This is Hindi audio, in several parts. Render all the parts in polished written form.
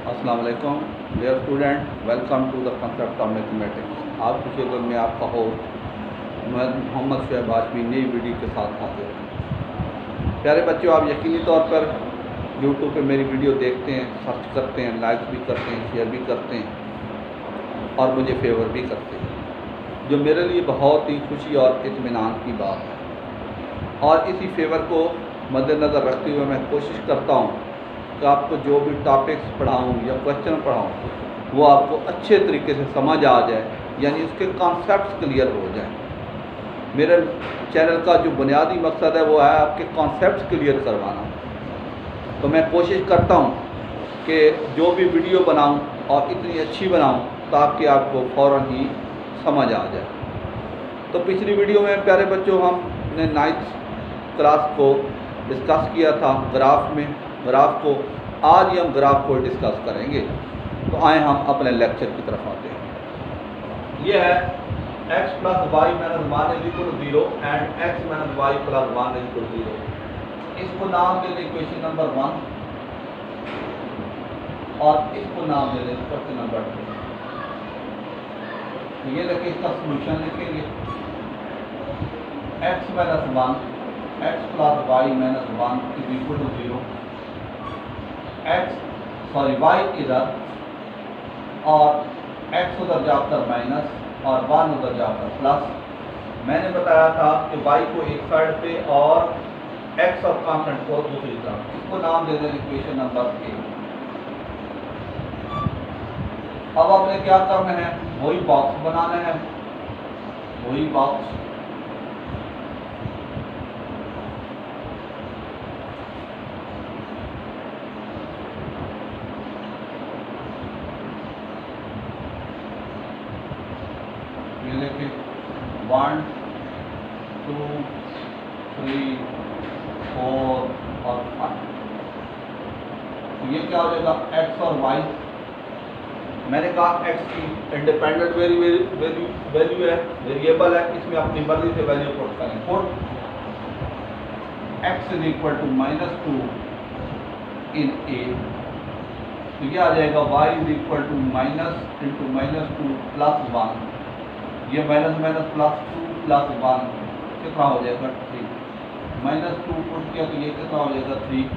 अस्सलाम वालेकुम dear student, welcome to the concept of mathematics. आज की शेड्यूल में आपका होस्ट मोहम्मद शुएब हाशमी नई वीडियो के साथ हाजिर है। प्यारे बच्चों, आप यकीनी तौर पर यूट्यूब पे मेरी वीडियो देखते हैं, सर्च करते हैं, लाइक भी करते हैं, शेयर भी करते हैं और मुझे फेवर भी करते हैं, जो मेरे लिए बहुत ही खुशी और इत्मीनान की बात है। और इसी फेवर को मद्देनज़र रखते हुए मैं कोशिश करता हूँ कि आपको जो भी टॉपिक्स पढ़ाऊँ या क्वेश्चन पढ़ाऊँ वो आपको अच्छे तरीके से समझ आ जाए, यानी उसके कॉन्सेप्ट्स क्लियर हो जाएं। मेरे चैनल का जो बुनियादी मकसद है वो है आपके कॉन्सेप्ट्स क्लियर करवाना। तो मैं कोशिश करता हूँ कि जो भी वीडियो बनाऊँ और इतनी अच्छी बनाऊँ ताकि आपको फ़ौरन ही समझ आ जाए। तो पिछली वीडियो में प्यारे बच्चों हमने 9th क्लास को डिस्कस किया था ग्राफ को। आज ही हम ग्राफ को डिस्कस करेंगे। तो आए हम अपने लेक्चर की तरफ आते हैं। ये है x + y - 1 = 0 and x - y + 1 = 0। इसको नाम दे दें इक्वेशन नंबर 1 और इसको नाम दे दें क्वेश्चन नंबर 2। तो ये देखिए, इसका सॉल्यूशन लिखेंगे x - 1 x + y - 1 = 0। y इधर और x उधर जाकर माइनस और 1 उधर जाकर प्लस। मैंने बताया था कि y को एक साइड पे और x और कांस्टेंट को दूसरी तरफ। इसको नाम दे दें इक्वेशन नंबर 1। अब आपने क्या करना है, वही बॉक्स बनाना है, वही बॉक्स। ये देखिए 1 2 3 4 और 5। तो ये क्या हो जाएगा, x और y। मैंने कहा x की इंडिपेंडेंट वैल्यू है, वेरिएबल है, इसमें अपनी मर्जी से वैल्यू पुट करें। Put x = -2 in a। तो ये आ जाएगा y = -(-2 + 1)। ये माइनस माइनस +2 + 1 कितना हो जाएगा, 3। -2 पुट किया तो ये कितना हो जाएगा, 3।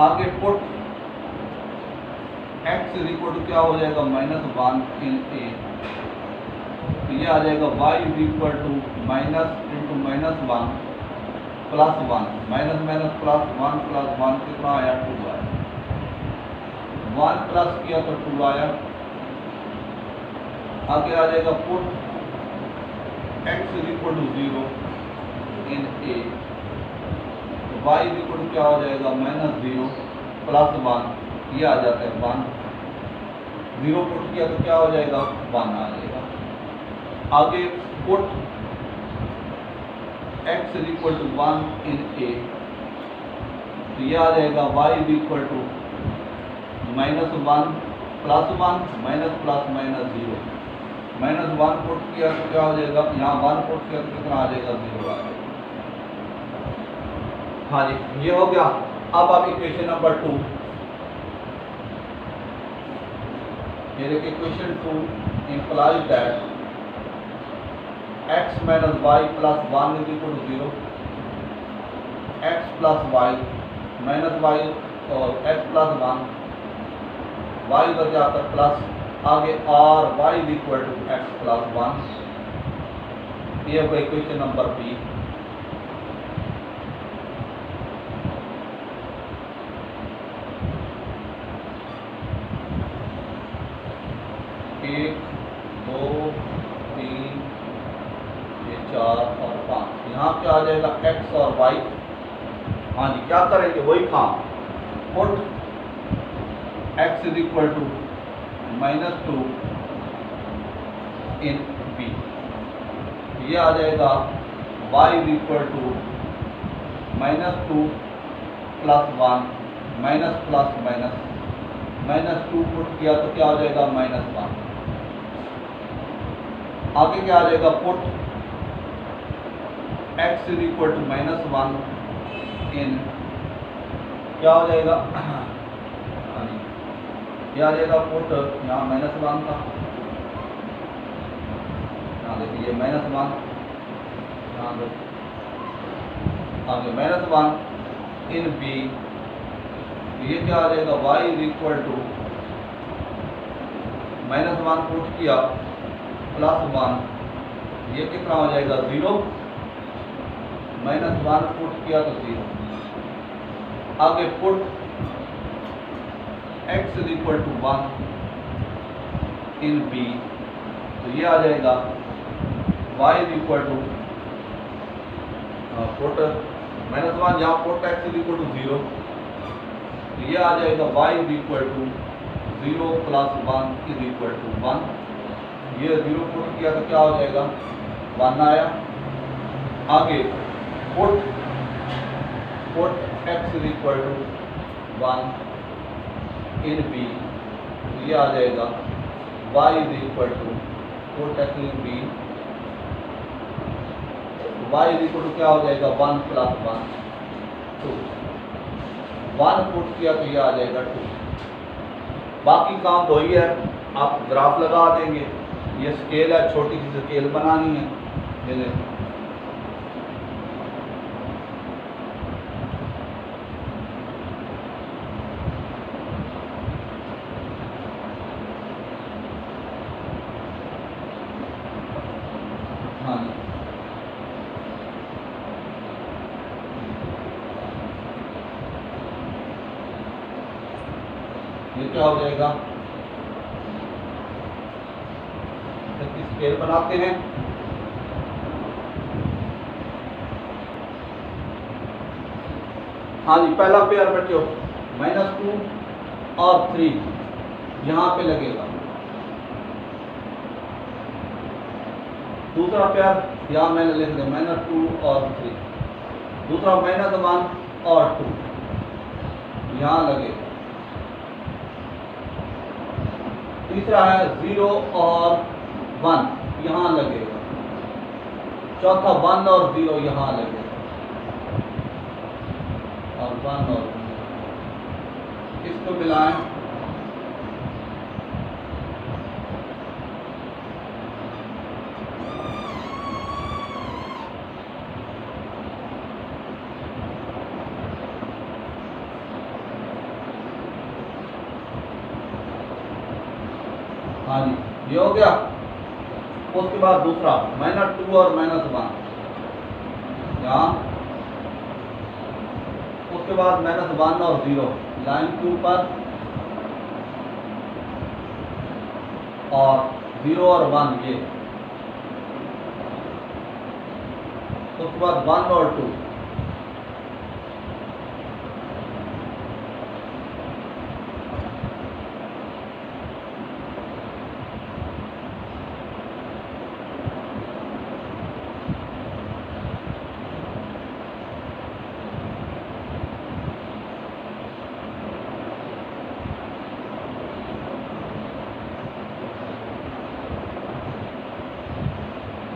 आगे पुट x = क्या हो जाएगा, -1 इन a। तो ये आ जाएगा y = -(-1 + 1)। माइनस माइनस +1 + 1 कितना आया, 2 आया। 1 प्लस किया तो 2 आया। आगे आ जाएगा पुट x = 0 इन a। तो y = क्या हो जाएगा, -0 + 1। ये आ जाता है 1। 0 पुट किया तो क्या हो जाएगा, 1 आ जाएगा। आगे पुट x = 1 इन a। तो ये आ जाएगा y = -1 + 1 - -0। -1 पुट किया तो क्या हो जाएगा, यहाँ 1 पुट किया तो कितना आ जाएगा, 0 आ जाएगा। हाँ जी, ये हो गया। अब आप इक्वेशन नंबर 2, ये देखिए equation 2 implies that x - y + 1 = 0। x + y -y और x + 1, y उधर जाकर प्लस। आगे और y = x + 1। ये होगा इक्वेशन नंबर बी। एक 2 3 4 और 5। यहाँ क्या आ जाएगा, x और y। हाँ जी, क्या करेंगे, वही काम। Put x = -2 in b। ये आ जाएगा y = -2 + 1 -+- -2 पुट किया तो क्या हो जाएगा, -1। आगे क्या आ जाएगा, पुट x = -1 इन, क्या हो जाएगा, ये आ जाएगा पुट यहाँ -1 था, यहाँ देखिए ये -1, यहाँ देखिए आगे -1 इन बी, ये क्या आ जाएगा y is equal to -1 put किया +1, ये कितना हो जाएगा 0, -1 पुट किया तो 0। आगे put x is equal to 1 in b, तो ये आ जाएगा y is equal to put -1, यहाँ put x is equal to 0, तो ये आ जाएगा y is equal to 0 + 1 is equal to 1। ये 0 पुट किया तो क्या हो जाएगा 1 आया। आगे put x is equal to 1 in b, तो ये आ जाएगा y is equal to put x in b, y is equal to क्या हो जाएगा 1 + 1 2, 1 पुट किया तो ये आ जाएगा 2। बाकी काम वही है, आप ग्राफ लगा देंगे। ये स्केल है, छोटी सी स्केल बनानी है, ये देखिए हाँ जी, ये क्या हो जाएगा, इसकी स्केल बनाते हैं। हाँ जी, पहला पेयर बच्चों -2 और 3 यहाँ पे लगेगा। दूसरा पेयर यहाँ मैंने लिख दिया -2 और 3, दूसरा -1 और 2 यहाँ लगेगा। तीसरा है 0 और 1 यहाँ लगेगा। चौथा 1 और 0 यहाँ लगेगा, और 1 और 0 इसको मिलाएं, हाँ जी ये हो गया। उसके बाद दूसरा -2 और -1 यहाँ, उसके बाद -1 और 0 लाइन के ऊपर, और 0 और 1 ये, उसके बाद 1 और 2,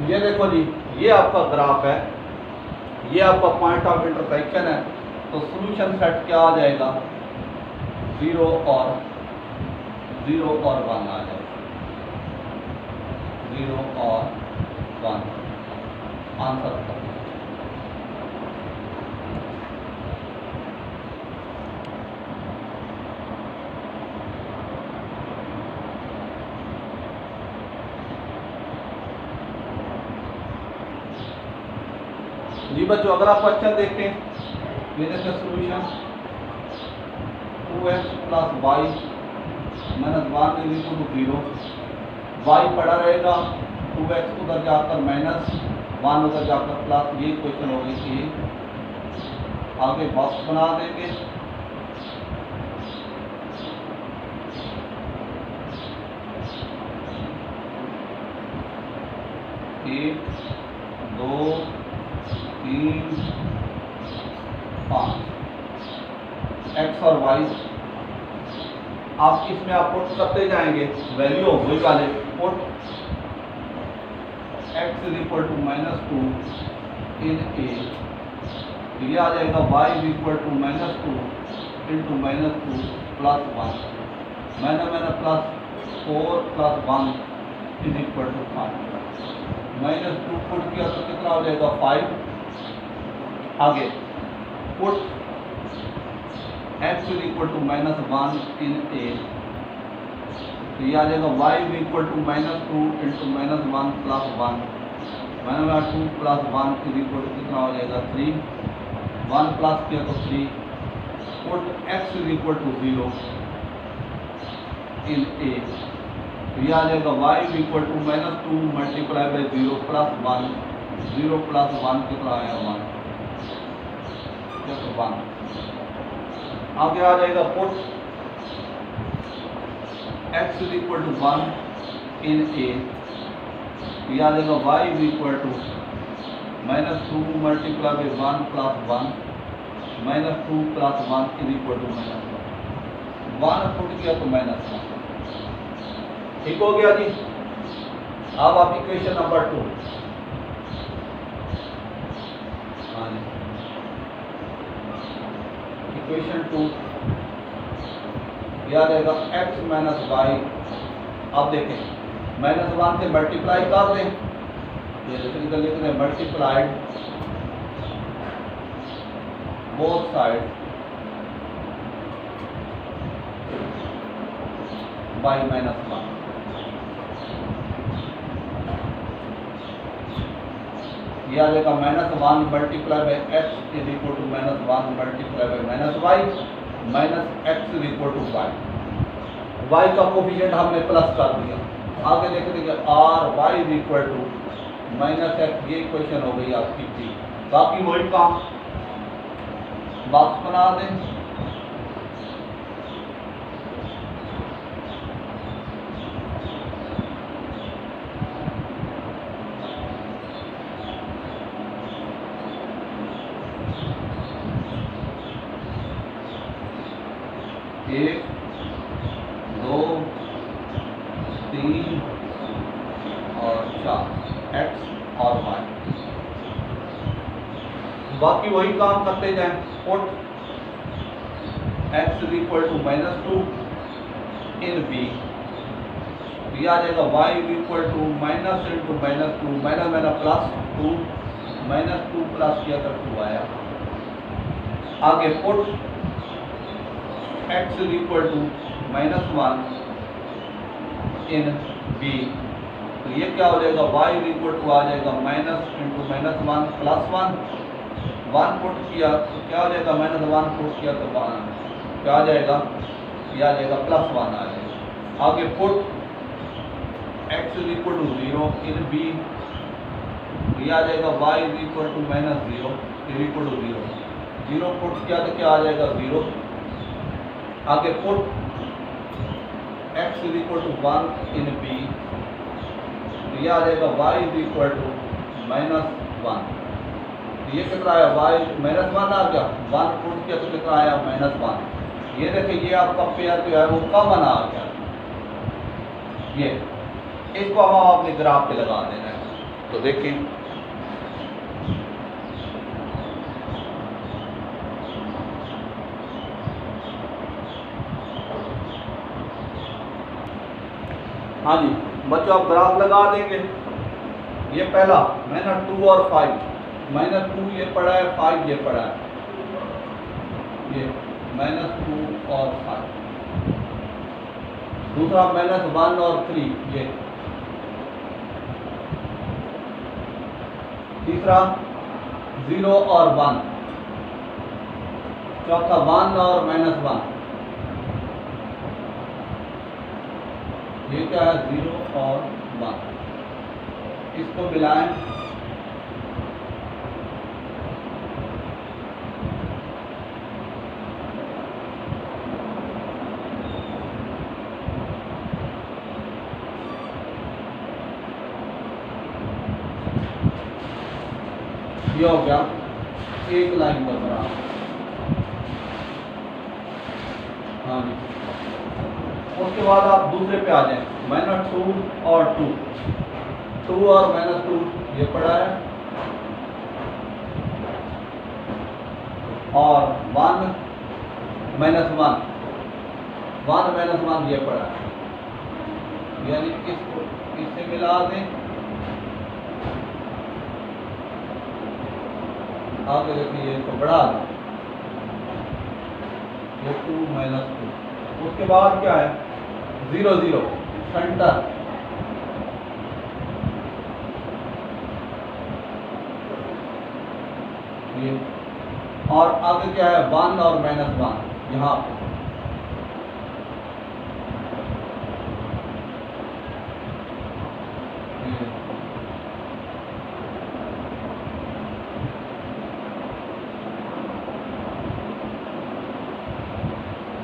ये देखो जी, ये आपका ग्राफ है, ये आपका पॉइंट ऑफ इंटरसेक्शन है। तो सॉल्यूशन सेट क्या आ जाएगा 0 और 1 आ जाएगा, 0 और 1 आंसर का। जी बच्चों, अगर आप क्वेश्चन देखें, ये देखिए solution 2x + y -1 is equal to 0, y पड़ा रहेगा, 2x उधर जाकर -1 उधर जाकर प्लस, ये क्वेश्चन हो गई थी। आगे बॉक्स बना देंगे, एक 2 3 5 x और y, आप इसमें आप पुट करते जाएंगे, वैल्यू वही वाले put x is equal to -2 in a, ये आ जाएगा y is equal to -2 into -2 + 1, मैंने plus 4 plus 1 is equal to 5, -2 put किया तो कितना हो जाएगा 5। आगे put x is equal to -1 in a, तो ये आ जाएगा y is equal to -2 into -1 plus 1, मैंने 2 प्लस 1 इज इक्वल टू कितना हो जाएगा 3, 1 प्लस किया तो 3, put x is equal to 0 in a, तो ये आ जाएगा y is equal to -2 multiply by 0 plus 1, 0 plus 1 कितना आया 1, तो 1। आगे आ जाएगा put x is equal to 1 in a, ये आ जाएगा y is equal to -2 multiply by 1 plus 1, -2 plus 1 is equal to -1, 1 put किया तो -1। ठीक हो गया जी। अब आप इक्वेशन नंबर 2, हाँ जी, इक्वेशन 2 याद रहेगा x माइनस वाई। अब देखें -1 से मल्टीप्लाई कर दें, ये जैसे लिख रहे हैं मल्टीप्लाइड बोथ साइड बाई -1, ये आ जाएगा -1 multiply by x is equal to -1 multiply by -y minus x is equal to y का कोफिशिएंट हमने प्लस कर दिया। आगे देख लीजिए r y is equal to -x, ये इक्वेशन हो गई आपकी थी। बाकी वही काम बॉक्स बना दें, एक 2 3 और 4 x और y। बाकी वही काम करते जाएं। Put x is equal to -2 in b, ये आ जाएगा y is equal to minus into -2 minus plus 2, -2 plus किया तो 2 आया। आगे put x is equal to -1 in b, तो ये क्या हो जाएगा y इज इक्वल टू आ जाएगा माइनस इंटू -1 प्लस 1, 1 पुट किया तो क्या हो जाएगा -1 पुट किया तो क्या आ जाएगा, ये आ जाएगा +1 आ जाएगा। आगे put x is equal to 0 in b, ये आ जाएगा y is equal to -0 is equal to 0, 0 put किया तो क्या आ जाएगा 0। आगे put x is equal to 1 in b, तो ये आ जाएगा y इज इक्वल टू -1, ये कितना आया y -1 आ गया, 1 पुट किया तो कितना आया -1। ये देखिए ये आपका पेयर जो है वो कॉमन आ गया, ये इसको हम अपने ग्राफ पे लगा देना है। तो देखें हाँ जी बच्चों, आप ग्राफ लगा देंगे। ये पहला -2 और 5, -2 ये पड़ा है, 5 ये पड़ा है, ये -2 और 5। दूसरा -1 और 3, ये तीसरा 0 और 1, चौथा 1 और -1, ये क्या है 0 और 1, इसको मिलाएं, ये हो गया एक लाइन का ग्राफ। हाँ जी, उसके बाद आप दूसरे पे आ जाएं, -2 और 2, 2 और -2 ये पड़ा है, और 1 -1 1 माइनस 1 ये पड़ा है, यानी इसको इससे मिला दें, आगे देखिए इसको बढ़ा दें, ये 2 माइनस 2। उसके बाद क्या है 0 0 सेंटर, ये और आगे क्या है 1 और माइनस 1 यहाँ पे,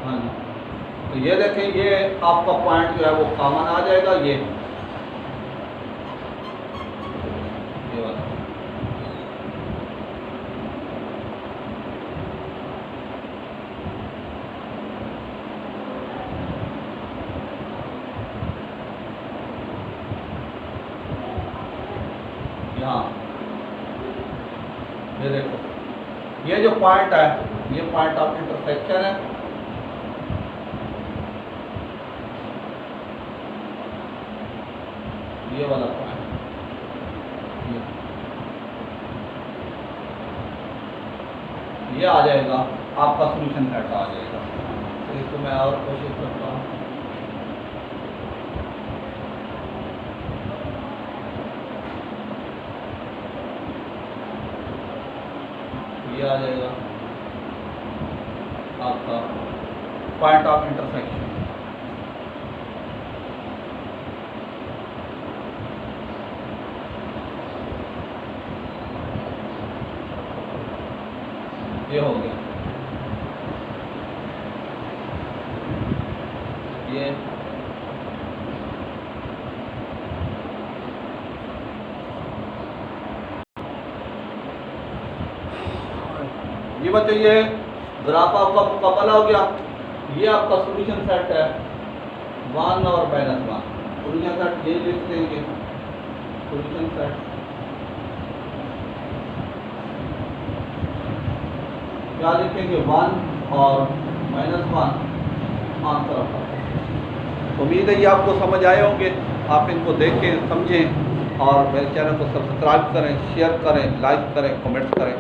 हाँ जी। तो ये देखें, ये आपका पॉइंट जो है वो कॉमन आ जाएगा, ये वाला। यहाँ ये देखो, ये जो पॉइंट है ये पॉइंट ऑफ इंटरसेक्शन है, ये वाला पॉइंट, ये आ जाएगा आपका सॉल्यूशन सेट आ जाएगा। तो इसको मैं और कोशिश करता हूँ, ये आ जाएगा आपका पॉइंट ऑफ इंटरसेक्शन। ये हो गया, ये बच्चों ये ग्राफ आपका मुकम्मल हो गया। ये आपका सॉल्यूशन सेट है 1 और माइनस 1, सॉल्यूशन सेट ये लिख देंगे, सॉल्यूशन सेट क्या लिखेंगे 1 और माइनस 1 आंसर। उम्मीद है ये आपको समझ आए होंगे, आप इनको देखें समझें और मेरे चैनल को सब्सक्राइब करें, शेयर करें, लाइक करें, कमेंट्स करें।